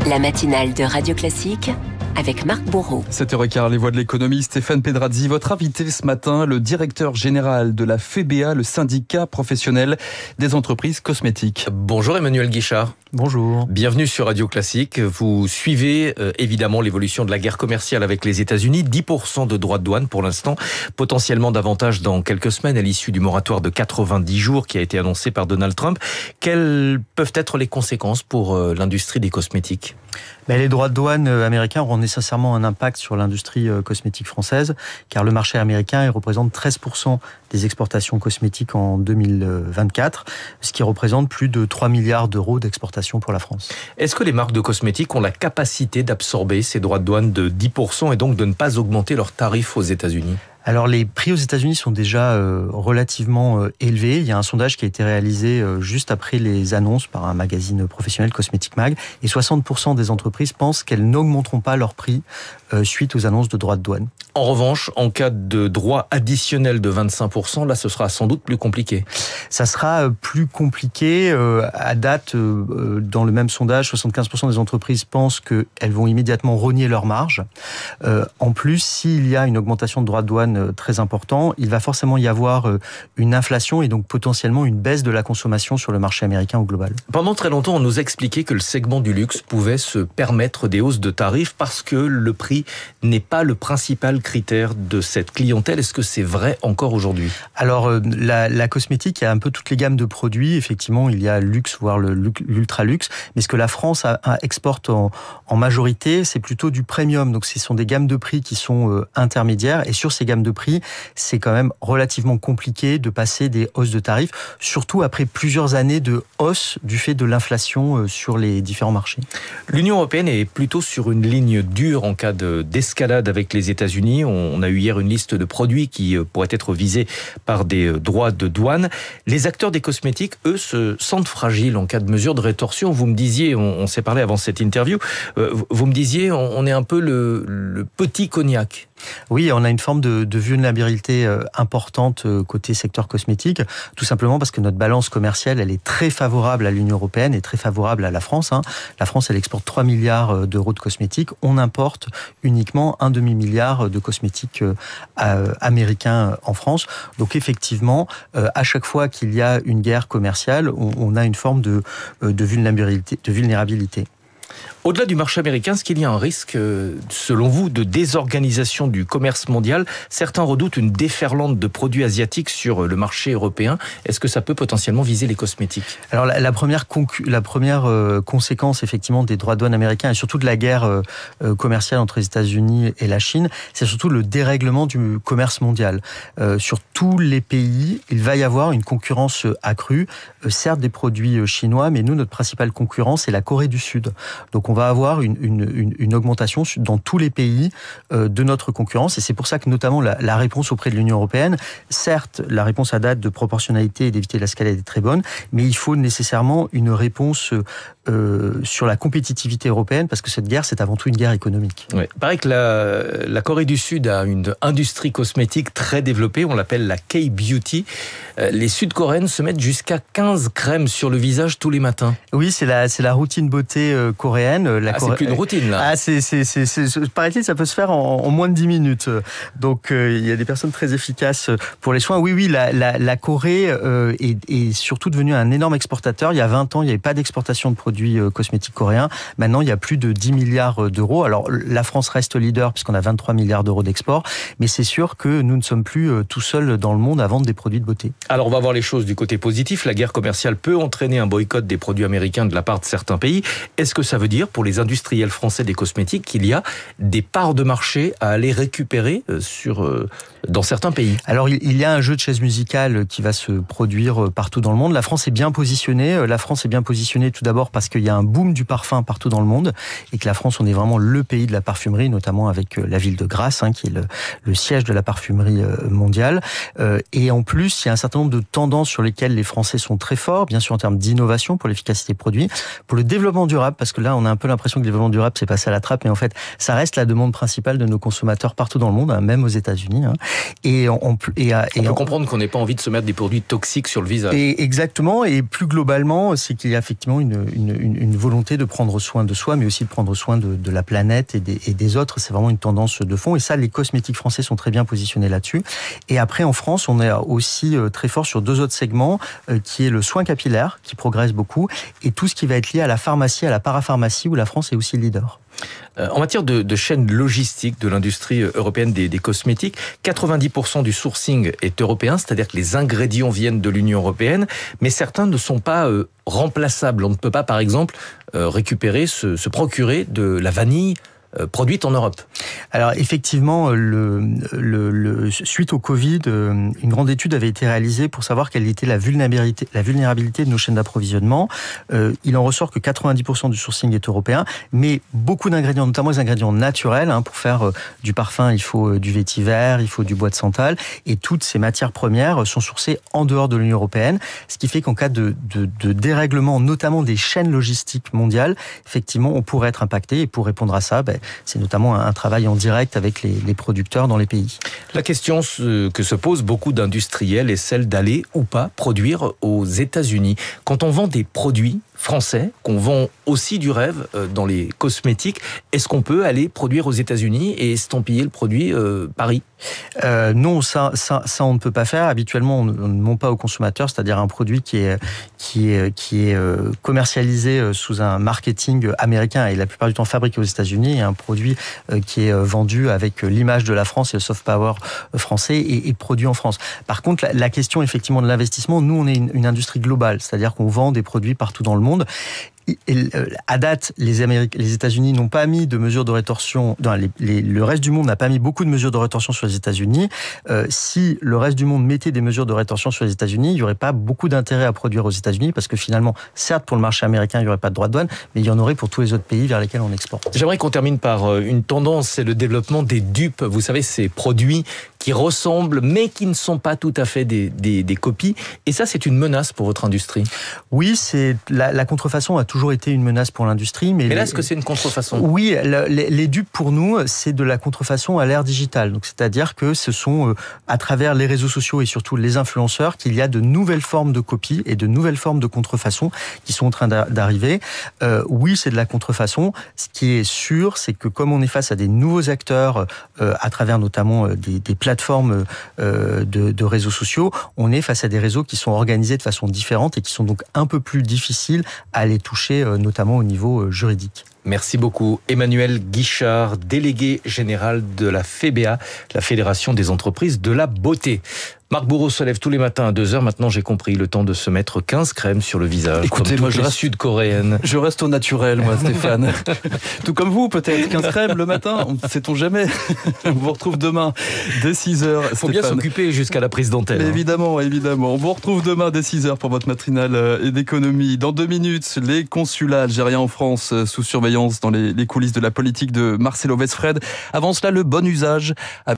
La matinale de Radio Classique avec Marc Bourreau. 7h15, les voix de l'économie. Stéphane Pedrazzi, votre invité ce matin, le directeur général de la FEBEA, le syndicat professionnel des entreprises cosmétiques. Bonjour Emmanuel Guichard. Bonjour. Bienvenue sur Radio Classique. Vous suivez évidemment l'évolution de la guerre commerciale avec les États-Unis. 10% de droits de douane pour l'instant, potentiellement davantage dans quelques semaines à l'issue du moratoire de 90 jours qui a été annoncé par Donald Trump. Quelles peuvent être les conséquences pour l'industrie des cosmétiques ? Les droits de douane américains auront nécessairement un impact sur l'industrie cosmétique française, car le marché américain représente 13% des exportations cosmétiques en 2024, ce qui représente plus de 3 milliards d'euros d'exportation pour la France. Est-ce que les marques de cosmétiques ont la capacité d'absorber ces droits de douane de 10% et donc de ne pas augmenter leurs tarifs aux États-Unis ? Alors les prix aux États-Unis sont déjà relativement élevés. Il y a un sondage qui a été réalisé juste après les annonces par un magazine professionnel, Cosmetic Mag, et 60% des entreprises pensent qu'elles n'augmenteront pas leur prix suite aux annonces de droits de douane. En revanche, en cas de droit additionnel de 25%, là ce sera sans doute plus compliqué. Ça sera plus compliqué. À date, dans le même sondage, 75% des entreprises pensent qu'elles vont immédiatement rogner leur marge. En plus, s'il y a une augmentation de droits de douane très important, il va forcément y avoir une inflation et donc potentiellement une baisse de la consommation sur le marché américain au global. Pendant très longtemps, on nous expliquait que le segment du luxe pouvait se permettre des hausses de tarifs parce que le prix n'est pas le principal critère de cette clientèle. Est-ce que c'est vrai encore aujourd'hui ? Alors, la cosmétique, il y a un peu toutes les gammes de produits. Effectivement, il y a luxe, voire l'ultra luxe. Mais ce que la France exporte en majorité, c'est plutôt du premium. Donc, ce sont des gammes de prix qui sont intermédiaires. Et sur ces gammes de prix, c'est quand même relativement compliqué de passer des hausses de tarifs, surtout après plusieurs années de hausse du fait de l'inflation sur les différents marchés. L'Union européenne est plutôt sur une ligne dure en cas d'escalade avec les États-Unis. On a eu hier une liste de produits qui pourraient être visés par des droits de douane. Les acteurs des cosmétiques, eux, se sentent fragiles en cas de mesure de rétorsion. Vous me disiez, on s'est parlé avant cette interview, vous me disiez, on est un peu le petit cognac. Oui, on a une forme de vulnérabilité importante côté secteur cosmétique, tout simplement parce que notre balance commerciale, elle est très favorable à l'Union européenne et très favorable à la France. La France, elle exporte 3 milliards d'euros de cosmétiques. On importe uniquement un demi-milliard de cosmétiques américains en France. Donc effectivement, à chaque fois qu'il y a une guerre commerciale, on a une forme de vulnérabilité. Au-delà du marché américain, est-ce qu'il y a un risque, selon vous, de désorganisation du commerce mondial ? Certains redoutent une déferlante de produits asiatiques sur le marché européen. Est-ce que ça peut potentiellement viser les cosmétiques ? Alors la première conséquence effectivement des droits de douane américains et surtout de la guerre commerciale entre les États-Unis et la Chine, c'est surtout le dérèglement du commerce mondial. Sur tous les pays, il va y avoir une concurrence accrue. Certes des produits chinois, mais nous, notre principale concurrence, c'est la Corée du Sud. Donc on va avoir une augmentation dans tous les pays de notre concurrence. Et c'est pour ça que notamment la réponse auprès de l'Union européenne, certes, la réponse à date de proportionnalité et d'éviter l'escalade est très bonne, mais il faut nécessairement une réponse sur la compétitivité européenne, parce que cette guerre, c'est avant tout une guerre économique. Ouais. Il paraît que la Corée du Sud a une industrie cosmétique très développée, on l'appelle la K-Beauty. Les Sud-Coréennes se mettent jusqu'à 15 crèmes sur le visage tous les matins. Oui, c'est la routine beauté coréenne. C'est plus une routine, là. Paraît-il, ça peut se faire en moins de 10 minutes. Donc, il y a des personnes très efficaces pour les soins. Oui, la Corée est surtout devenue un énorme exportateur. Il y a 20 ans, il n'y avait pas d'exportation de produits cosmétiques coréens. Maintenant, il y a plus de 10 milliards d'euros. Alors, la France reste leader puisqu'on a 23 milliards d'euros d'export. Mais c'est sûr que nous ne sommes plus tout seuls dans le monde à vendre des produits de beauté. Alors, on va voir les choses du côté positif. La guerre commerciale peut entraîner un boycott des produits américains de la part de certains pays. Est-ce que ça veut dire, pour les industriels français des cosmétiques, qu'il y a des parts de marché à aller récupérer dans certains pays? Alors, il y a un jeu de chaises musicales qui va se produire partout dans le monde. La France est bien positionnée. La France est bien positionnée tout d'abord parce qu'il y a un boom du parfum partout dans le monde et que la France, on est vraiment le pays de la parfumerie, notamment avec la ville de Grasse, qui est le siège de la parfumerie mondiale. Et en plus, il y a un certain nombre de tendances sur lesquelles les Français sont très forts, bien sûr en termes d'innovation pour l'efficacité des produits, pour le développement durable, parce que là, on a un peu l'impression que le développement durable, c'est passé à la trappe, mais en fait, ça reste la demande principale de nos consommateurs partout dans le monde, même aux États-Unis. On peut comprendre qu'on n'ait pas envie de se mettre des produits toxiques sur le visage. Et exactement, et plus globalement, c'est qu'il y a effectivement une une volonté de prendre soin de soi, mais aussi de prendre soin de la planète et des autres. C'est vraiment une tendance de fond. Et ça, les cosmétiques français sont très bien positionnés là-dessus. Et après, en France, on est aussi très fort sur 2 autres segments, qui est le soin capillaire, qui progresse beaucoup, et tout ce qui va être lié à la pharmacie, à la parapharmacie, où la France est aussi leader. En matière de chaîne logistique de l'industrie européenne des cosmétiques, 90% du sourcing est européen, c'est-à-dire que les ingrédients viennent de l'Union européenne, mais certains ne sont pas remplaçables. On ne peut pas, par exemple, récupérer, se procurer de la vanille produite en Europe. Alors effectivement, suite au Covid, une grande étude avait été réalisée pour savoir quelle était la vulnérabilité de nos chaînes d'approvisionnement. Il en ressort que 90% du sourcing est européen, mais beaucoup d'ingrédients, notamment les ingrédients naturels, pour faire du parfum, il faut du vétiver, il faut du bois de santal, et toutes ces matières premières sont sourcées en dehors de l'Union européenne, ce qui fait qu'en cas de dérèglement, notamment des chaînes logistiques mondiales, effectivement, on pourrait être impacté, et pour répondre à ça, c'est notamment un travail en direct avec les producteurs dans les pays. La question que se posent beaucoup d'industriels est celle d'aller ou pas produire aux États-Unis. Quand on vend des produits français, qu'on vend aussi du rêve dans les cosmétiques, est-ce qu'on peut aller produire aux États-Unis et estampiller le produit Paris ? Non, ça on ne peut pas faire. Habituellement, on ne ment pas au consommateur, c'est-à-dire un produit qui est commercialisé sous un marketing américain et la plupart du temps fabriqué aux États-Unis, et un produit qui est vendu avec l'image de la France et le soft power français et produit en France. Par contre, la question effectivement de l'investissement, nous on est une industrie globale, c'est-à-dire qu'on vend des produits partout dans le monde. À date, les États-Unis n'ont pas mis de mesures de rétorsion. Le reste du monde n'a pas mis beaucoup de mesures de rétorsion sur les États-Unis. Si le reste du monde mettait des mesures de rétorsion sur les États-Unis, il n'y aurait pas beaucoup d'intérêt à produire aux États-Unis parce que finalement, certes, pour le marché américain, il n'y aurait pas de droits de douane, mais il y en aurait pour tous les autres pays vers lesquels on exporte. J'aimerais qu'on termine par une tendance, c'est le développement des dupes. Vous savez, ces produits qui ressemblent, mais qui ne sont pas tout à fait des copies. Et ça, c'est une menace pour votre industrie. Oui, la contrefaçon a toujours été une menace pour l'industrie. Mais là, est-ce que c'est une contrefaçon ? Oui, les dupes pour nous, c'est de la contrefaçon à l'ère digitale. Donc, c'est-à-dire que ce sont à travers les réseaux sociaux et surtout les influenceurs qu'il y a de nouvelles formes de copies et de nouvelles formes de contrefaçon qui sont en train d'arriver. Oui, c'est de la contrefaçon. Ce qui est sûr, c'est que comme on est face à des nouveaux acteurs à travers notamment des plateformes de réseaux sociaux, on est face à des réseaux qui sont organisés de façon différente et qui sont donc un peu plus difficiles à aller toucher, notamment au niveau juridique. Merci beaucoup. Emmanuel Guichard, délégué général de la FEBA, la Fédération des entreprises de la beauté. Marc Bourreau se lève tous les matins à 2h. Maintenant, j'ai compris, le temps de se mettre 15 crèmes sur le visage. Écoutez, moi, je reste sud-coréenne. Je reste au naturel, moi, Stéphane. Tout comme vous, peut-être. 15 crèmes le matin, sait-on jamais. On vous retrouve demain dès 6h. Il faut bien s'occuper jusqu'à la prise d'antenne. Évidemment, évidemment. On vous retrouve demain dès 6h pour votre matinale d'économie. Dans 2 minutes, les consulats algériens en France sous surveillance dans les coulisses de la politique de Marcelo Westfred. Avant cela, le bon usage.